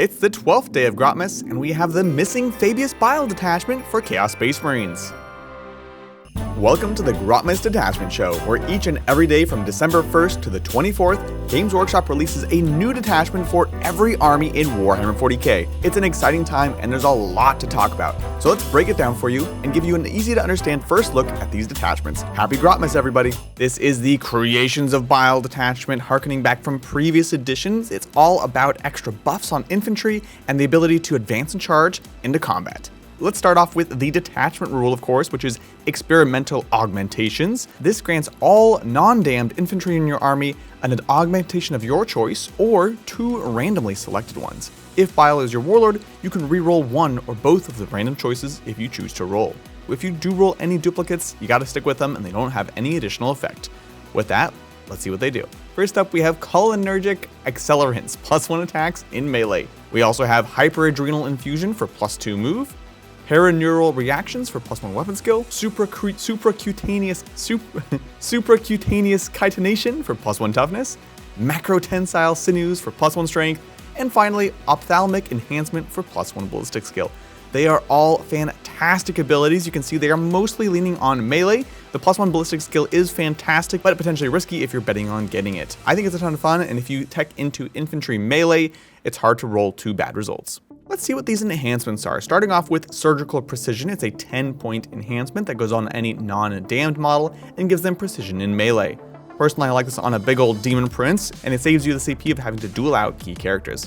It's the 12th day of Grotmas, and we have the missing Fabius Bile detachment for Chaos Space Marines. Welcome to the Grotmas Detachment Show, where each and every day from December 1st to the 24th, Games Workshop releases a new detachment for every army in Warhammer 40k. It's an exciting time, and there's a lot to talk about. So let's break it down for you and give you an easy to understand first look at these detachments. Happy Grotmas, everybody! This is the Creations of Bile detachment, harkening back from previous editions. It's all about extra buffs on infantry and the ability to advance and charge into combat. Let's start off with the detachment rule, of course, which is experimental augmentations. This grants all non-damned infantry in your army an augmentation of your choice or two randomly selected ones. If Bile is your warlord, you can reroll one or both of the random choices if you choose to roll. If you do roll any duplicates, you gotta stick with them and they don't have any additional effect. With that, let's see what they do. First up, we have cholinergic accelerants, +1 attacks in melee. We also have hyperadrenal infusion for +2 move, paraneural reactions for +1 weapon skill, supracutaneous chitination for +1 toughness, macrotensile sinews for +1 strength, and finally, ophthalmic enhancement for +1 ballistic skill. They are all fantastic abilities. You can see they are mostly leaning on melee. The +1 ballistic skill is fantastic, but potentially risky if you're betting on getting it. I think it's a ton of fun, and if you tech into infantry melee, it's hard to roll two bad results. Let's see what these enhancements are. Starting off with Surgical Precision, it's a 10-point enhancement that goes on any non-damned model and gives them precision in melee. Personally, I like this on a big old Demon Prince, and it saves you the CP of having to duel out key characters.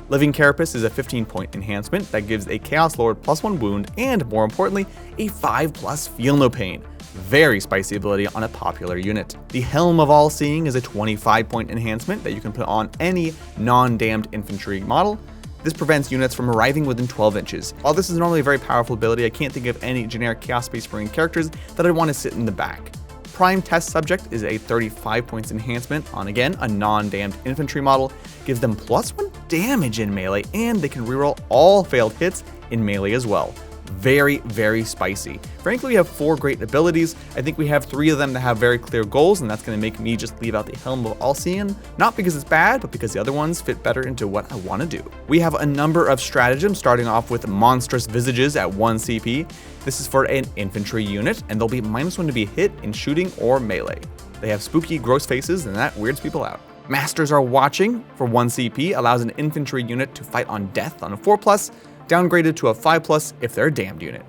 Living Carapace is a 15-point enhancement that gives a Chaos Lord +1 wound and, more importantly, a 5+ Feel No Pain. Very spicy ability on a popular unit. The Helm of All Seeing is a 25-point enhancement that you can put on any non-damned infantry model. This prevents units from arriving within 12 inches. While this is normally a very powerful ability, I can't think of any generic Chaos Space Marine characters that I'd want to sit in the back. Prime Test Subject is a 35 points enhancement on, again, a non-damned infantry model, gives them +1 damage in melee, and they can reroll all failed hits in melee as well. Very, very spicy. Frankly, we have 4 great abilities. I think we have 3 of them that have very clear goals, and that's going to make me just leave out the Helm of All-Seeing, not because it's bad, but because the other ones fit better into what I want to do. We have a number of stratagems, starting off with Monstrous Visages at 1 CP. This is for an infantry unit, and they'll be -1 to be hit in shooting or melee. They have spooky, gross faces, and that weirds people out. Masters Are Watching for 1 CP allows an infantry unit to fight on death on a 4+, downgraded to a 5+ if they're a damned unit.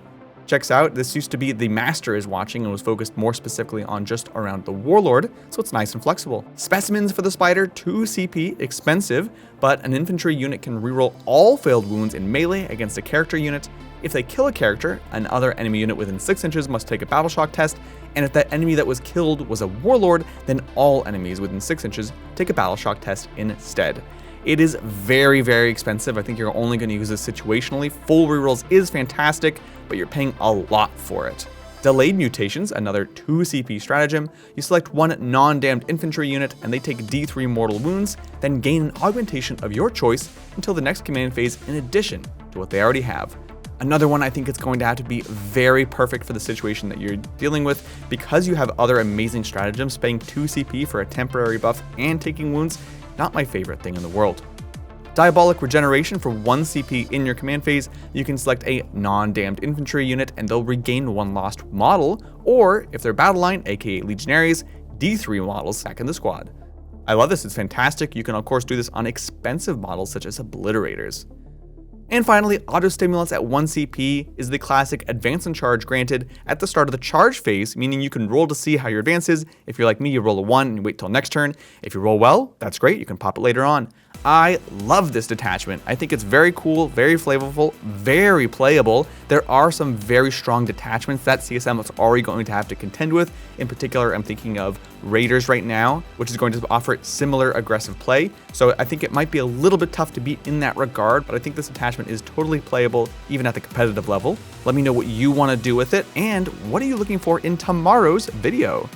Checks out, this used to be the Master Is Watching and was focused more specifically on just around the Warlord, so it's nice and flexible. Specimens for the Spider, 2 CP, expensive, but an infantry unit can reroll all failed wounds in melee against a character unit. If they kill a character, another enemy unit within 6 inches must take a battle shock test, and if that enemy that was killed was a Warlord, then all enemies within 6 inches take a battle shock test instead. It is very, very expensive. I think you're only going to use this situationally. Full rerolls is fantastic, but you're paying a lot for it. Delayed Mutations, another 2 CP stratagem. You select one non-damned infantry unit and they take D3 mortal wounds, then gain an augmentation of your choice until the next command phase in addition to what they already have. Another one I think it's going to have to be very perfect for the situation that you're dealing with because you have other amazing stratagems. Paying 2 CP for a temporary buff and taking wounds, not my favorite thing in the world. Diabolic Regeneration for 1 CP in your command phase. You can select a non-damned infantry unit and they'll regain 1 lost model, or if they're battle line, aka Legionaries, D3 models back in the squad. I love this, it's fantastic. You can of course do this on expensive models such as Obliterators. And finally, Auto Stimulants at 1 CP is the classic advance and charge granted at the start of the charge phase, meaning you can roll to see how your advance is. If you're like me, you roll a 1 and you wait till next turn. If you roll well, that's great, you can pop it later on. I love this detachment. I think it's very cool, very flavorful, very playable. There are some very strong detachments that CSM is already going to have to contend with. In particular, I'm thinking of Raiders right now, which is going to offer similar aggressive play. So I think it might be a little bit tough to beat in that regard, but I think this attachment is totally playable, even at the competitive level. Let me know what you want to do with it, and what are you looking for in tomorrow's video?